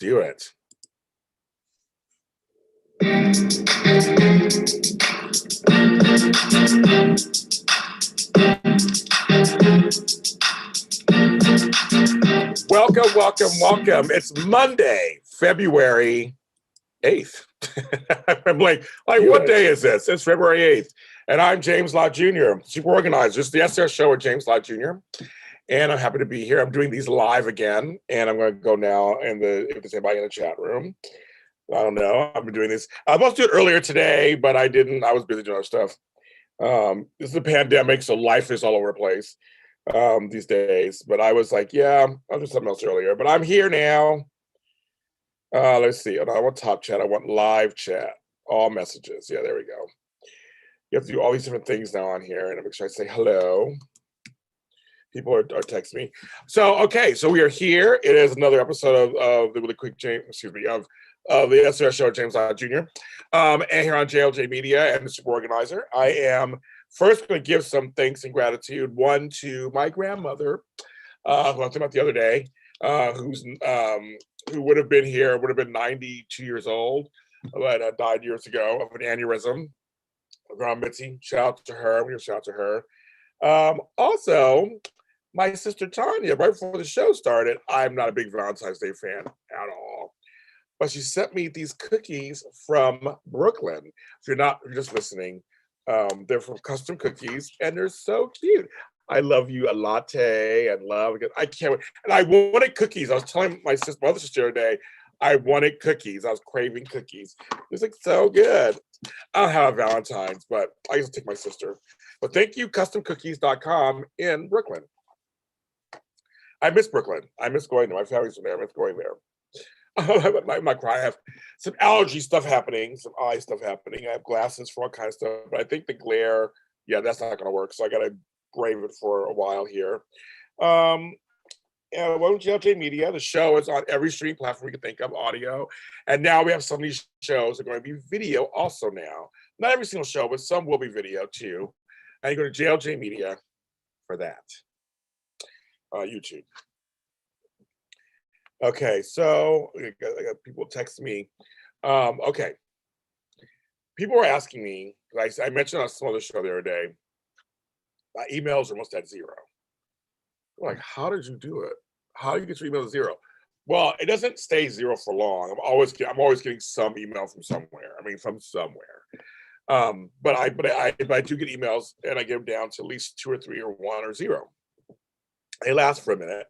Do it. Welcome, welcome, welcome. It's Monday, February 8th. I'm like what day is this? It's February 8th. And I'm James Lott Jr., super organizer. It's the SOS show with James Lott Jr. And I'm happy to be here. I'm doing these live again. And I'm going to go now if there's anybody in the chat room. I don't know. I've been doing this. I was supposed to do it earlier today, but I didn't. I was busy doing other stuff. This is a pandemic, so life is all over the place these days. But I was like, yeah, I'll do something else earlier. But I'm here now. Let's see. I want top chat. I want live chat. All messages. Yeah, there we go. You have to do all these different things now on here, and I'm sure I say hello. People are texting me. So, okay, so we are here. It is another episode of the Really Quick James, of the SOS show, James Lott Jr. And here on JLJ Media and the Super Organizer. I am first going to give some thanks and gratitude. One to my grandmother, who I was talking about the other day, who would have been here, would have been 92 years old, but died years ago of an aneurysm. Grandma Mitzi, shout out to her. We shout out to her. Also, my sister Tanya, right before the show started, I'm not a big Valentine's Day fan at all. But she sent me these cookies from Brooklyn. If you're just listening, they're from Custom Cookies, and they're so cute. I love you, a latte, and love. I can't wait. And I wanted cookies. I was telling my other sister the other day, I wanted cookies. I was craving cookies. It's like so good. I don't have Valentine's, but I used to take my sister. But thank you, customcookies.com in Brooklyn. I miss Brooklyn. I miss going there. My family's from there. I miss going there. I have some allergy stuff happening, some eye stuff happening. I have glasses for all kinds of stuff, but I think the glare, yeah, that's not going to work. So I got to brave it for a while here. And welcome to JLJ Media. The show is on every streaming platform we can think of, audio. And now we have some of these shows are going to be video also now. Not every single show, but some will be video too. And you go to JLJ Media for that. YouTube. Okay, so I got people text me. Okay, people were asking me, I mentioned on some other show the other day, my emails are almost at zero. I'm like, how did you do it? How do you get your email to zero? Well, it doesn't stay zero for long. I'm always getting some email from somewhere. From somewhere. But I do get emails, and I get them down to at least 2 or 3 or 1 or 0. They last for a minute,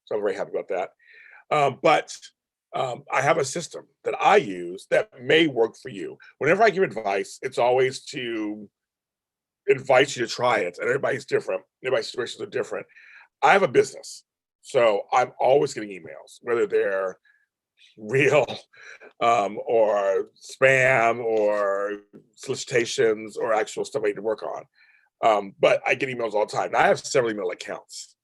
so I'm very happy about that. But I have a system that I use that may work for you. Whenever I give advice, it's always to invite you to try it. And everybody's different. Everybody's situations are different. I have a business, so I'm always getting emails, whether they're real or spam or solicitations or actual stuff I need to work on. But I get emails all the time. Now, I have several email accounts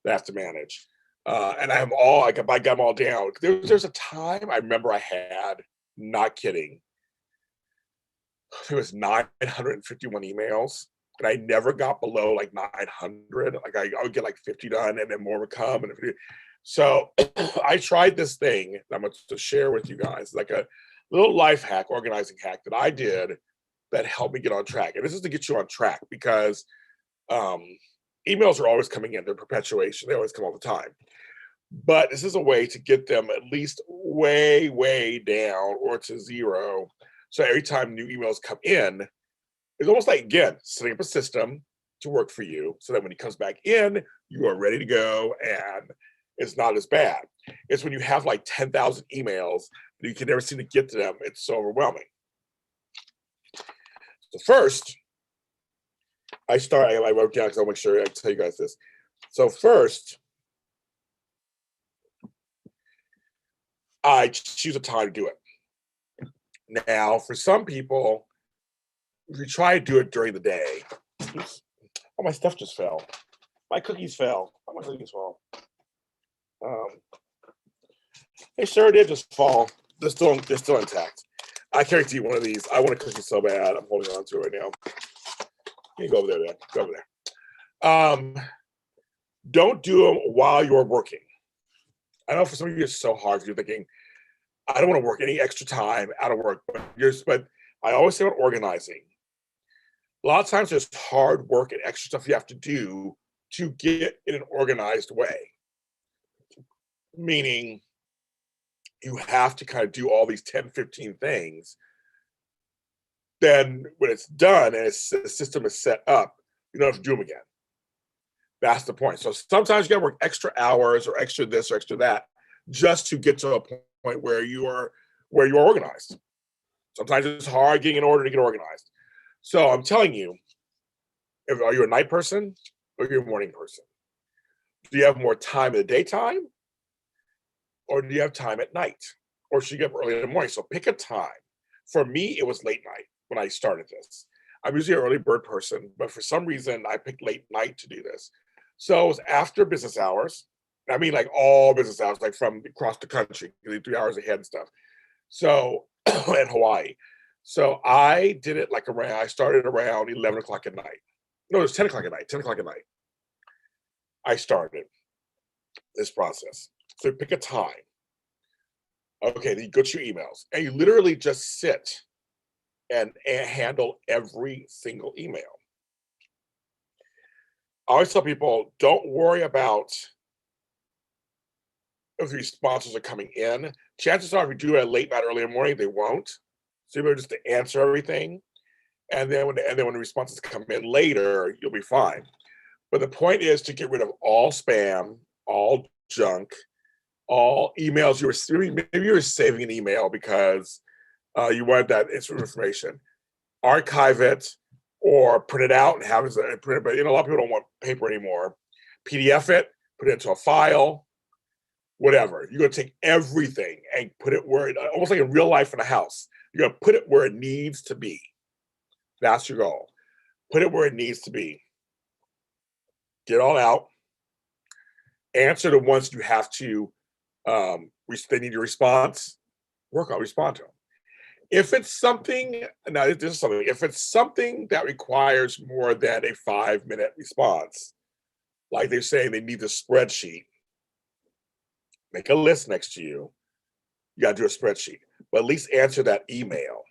that I have to manage. And I have I got them all down. There's a time I remember I had, not kidding, it was 951 emails, and I never got below like 900. Like I would get like 50 done, and then more would come. So I tried this thing that I'm going to share with you guys, like a little life hack, organizing hack that I did that helped me get on track. And this is to get you on track because emails are always coming in. They're perpetuation. They always come all the time. But this is a way to get them at least way, way down or to zero. So every time new emails come in, it's almost like, again, setting up a system to work for you so that when it comes back in, you are ready to go and it's not as bad. It's when you have like 10,000 emails and you can never seem to get to them. It's so overwhelming. So first, I wrote down because I'll make sure I tell you guys this. So first, I choose a time to do it. Now, for some people, if you try to do it during the day, oh, my stuff just fell. My cookies fell. Oh, my cookies fell. They sure did just fall. They're still intact. I can't see one of these. I want a cookie so bad. I'm holding on to it right now. You can go over there, man. Go over there. Don't do them while you're working. I know for some of you it's so hard if you're thinking, I don't want to work any extra time out of work, but I always say about organizing. A lot of times there's hard work and extra stuff you have to do to get in an organized way. Meaning you have to kind of do all these 10, 15 things. Then when it's done and the system is set up, you don't have to do them again. That's the point. So sometimes you got to work extra hours or extra this or extra that just to get to a point where you are organized. Sometimes it's hard getting in order to get organized. So I'm telling you, are you a night person or are you a morning person? Do you have more time in the daytime or do you have time at night? Or should you get up early in the morning? So pick a time. For me, it was late night when I started this. I'm usually an early bird person, but for some reason I picked late night to do this. So it was after business hours. I mean, like all business hours, like from across the country, 3 hours ahead and stuff. So in Hawaii. So I did it like around, I started around 11 o'clock at night. No, it was 10 o'clock at night, 10 o'clock at night. I started this process. So pick a time. Okay, then you go to your emails and you literally just sit and handle every single email. I always tell people, don't worry about if the responses are coming in. Chances are if you do it late night, early in the morning, they won't. So you're just to answer everything. And then when the responses come in later, you'll be fine. But the point is to get rid of all spam, all junk, all emails you were maybe you were saving an email because you wanted that information. Archive it or print it out and have it print. But a lot of people don't want paper anymore. PDF it, put it into a file, whatever. You're gonna take everything and put it where almost like in real life in a house. You're gonna put it where it needs to be. That's your goal. Put it where it needs to be. Get it all out. Answer the ones you have to. They need your response. Respond to them. If it's something, now this is something. If it's something that requires more than a 5-minute response, like they're saying they need the spreadsheet, make a list next to you. You got to do a spreadsheet, but at least answer that email.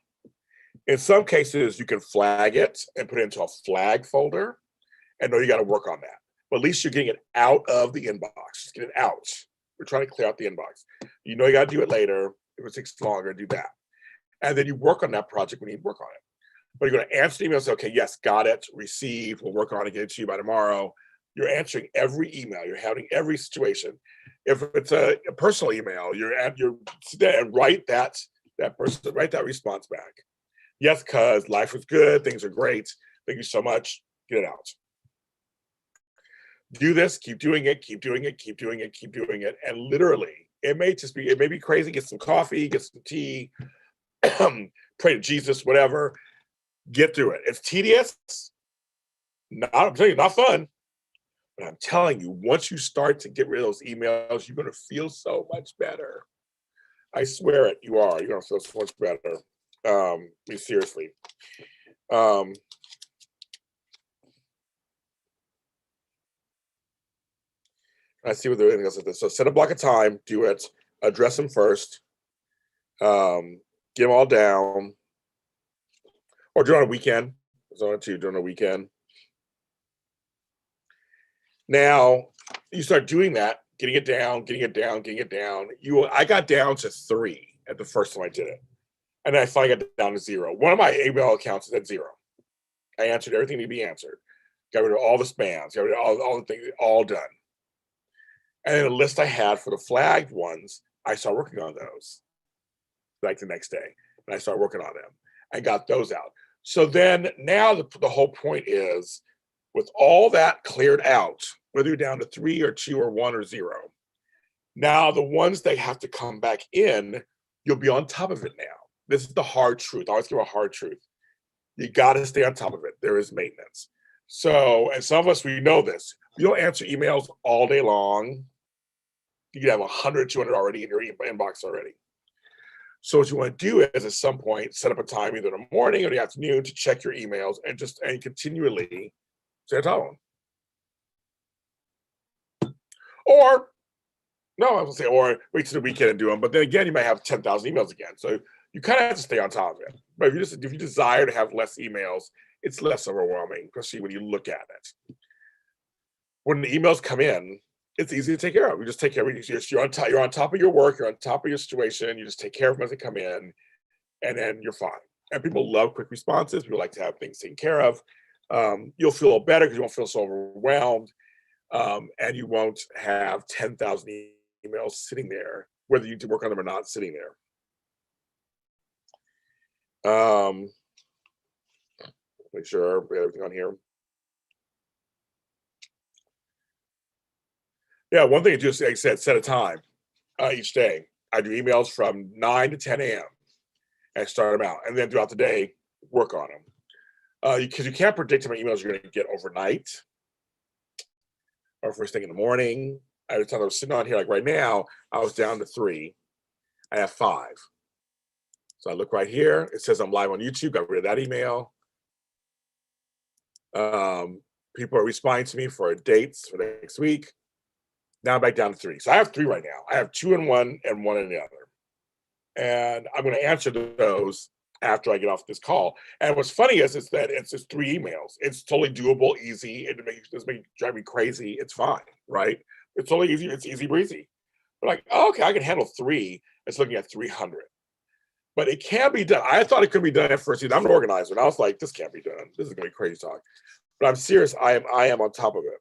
In some cases, you can flag it and put it into a flag folder, and know you got to work on that. But at least you're getting it out of the inbox. Just get it out. We're trying to clear out the inbox. You know you got to do it later. If it takes longer, do that. And then you work on that project when you work on it. But you're going to answer the email and say, okay, yes, got it, received, we'll work on it, get it to you by tomorrow. You're answering every email. You're handling every situation. If it's a personal email, you're sit there and write that response back. Yes, cuz life is good, things are great. Thank you so much. Get it out. Do this, keep doing it, keep doing it, keep doing it, keep doing it. And literally, it may be crazy. Get some coffee, get some tea, pray to Jesus, whatever. Get through it. It's tedious. I'm telling you, not fun. But I'm telling you, once you start to get rid of those emails, you're going to feel so much better. I swear it, you are. You're going to feel so much better. Seriously. I see what they're doing else with this. So set a block of time, do it, address them first, get them all down, or do it on a weekend. Do it on a weekend. Now you start doing that, getting it down. I got down to 3 at the first time I did it. And then I finally got down to 0. One of my email accounts is at 0. I answered everything to be answered. Got rid of all the spams, got rid of all the things, all done. And then the list I had for the flagged ones, I started working on those like the next day. And I started working on them. I got those out. So then now the whole point is, with all that cleared out, whether you're down to 3 or 2 or 1 or 0, now the ones that have to come back in, you'll be on top of it now. This is the hard truth. I always give a hard truth. You got to stay on top of it. There is maintenance. So, and some of us, we know this. You don't answer emails all day long. You can have 100, 200 already in your inbox already. So what you want to do is at some point, set up a time either in the morning or the afternoon to check your emails and continually stay on top of them. Or No, I was gonna say, or wait till the weekend and do them. But then again, you might have 10,000 emails again. So you kind of have to stay on top of it. But if you desire to have less emails, it's less overwhelming, especially when you look at it. When the emails come in, it's easy to take care of. You just take care of it. You're on top of your work. You're on top of your situation. You just take care of them as they come in, and then you're fine. And people love quick responses. People like to have things taken care of. You'll feel better because you won't feel so overwhelmed, and you won't have 10,000 emails sitting there, whether you do work on them or not, sitting there. Make sure we have everything on here. Yeah, one thing to do is, like I said, set a time each day. I do emails from 9 to 10 a.m. and start them out, and then throughout the day, work on them. Because you can't predict how many emails you're going to get overnight or first thing in the morning. I was sitting on here like right now, I was down to 3. I have 5. So I look right here. It says I'm live on YouTube. Got rid of that email. People are responding to me for dates for next week. Now I'm back down to 3. So I have 3 right now. I have 2 in one and 1 in the other. And I'm going to answer those after I get off this call. And what's funny is that it's just 3 emails. It's totally doable, easy. It doesn't drive me crazy. It's fine, right? It's totally easy. It's easy breezy. But like, oh, okay, I can handle 3. It's looking at 300. But it can be done. I thought it could be done at first. I'm an organizer, and I was like, this can't be done. This is going to be crazy talk. But I'm serious. I am on top of it.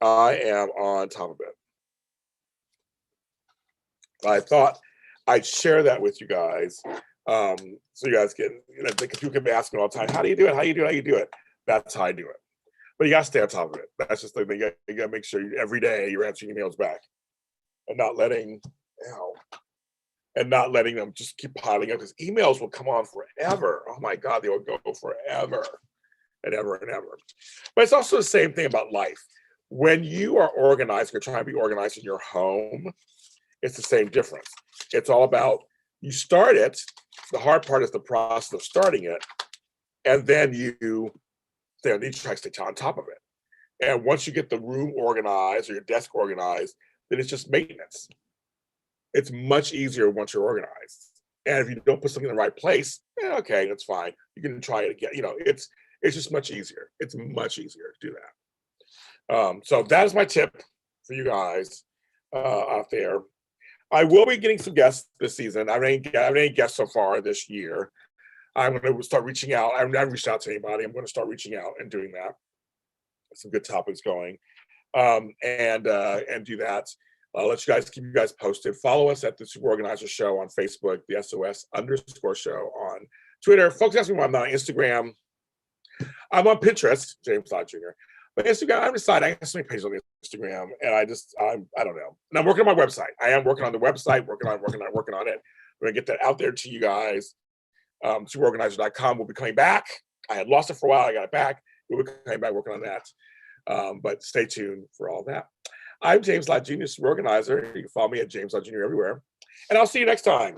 I am on top of it. I thought I'd share that with you guys. So you guys can, because you can be asking all the time, how do you do it? How you do it? How you do it? That's how I do it. But you got to stay on top of it. That's just the thing. You got to make sure every day you're answering emails back and not letting them just keep piling up, because emails will come on forever. Oh my God, they will go forever and ever and ever. But it's also the same thing about life. When you are organized, you're trying to be organized in your home, it's the same difference. It's all about, you start it. The hard part is the process of starting it. And then you try to stay on top of it. And once you get the room organized or your desk organized, then it's just maintenance. It's much easier once you're organized. And if you don't put something in the right place, okay, that's fine. You can try it again. It's just much easier. It's much easier to do that. So that is my tip for you guys out there. I will be getting some guests this season. I haven't any guests so far this year. I'm going to start reaching out. I haven't reached out to anybody. I'm going to start reaching out and doing that. Some good topics going, and do that. I'll let keep you guys posted. Follow us at the Super Organizer Show on Facebook, the SOS_show on Twitter. Folks ask me why I'm not on Instagram. I'm on Pinterest, James Lott Jr. But Instagram, I'm deciding. I have so many pages on Instagram, and I don't know. And I'm working on my website. I am working on the website, working on it. We're gonna get that out there to you guys. Superorganizer.com will be coming back. I had lost it for a while. I got it back. We'll be coming back working on that. But stay tuned for all that. I'm James Lott Jr., Super Organizer. You can follow me at James Lott Jr. everywhere. And I'll see you next time.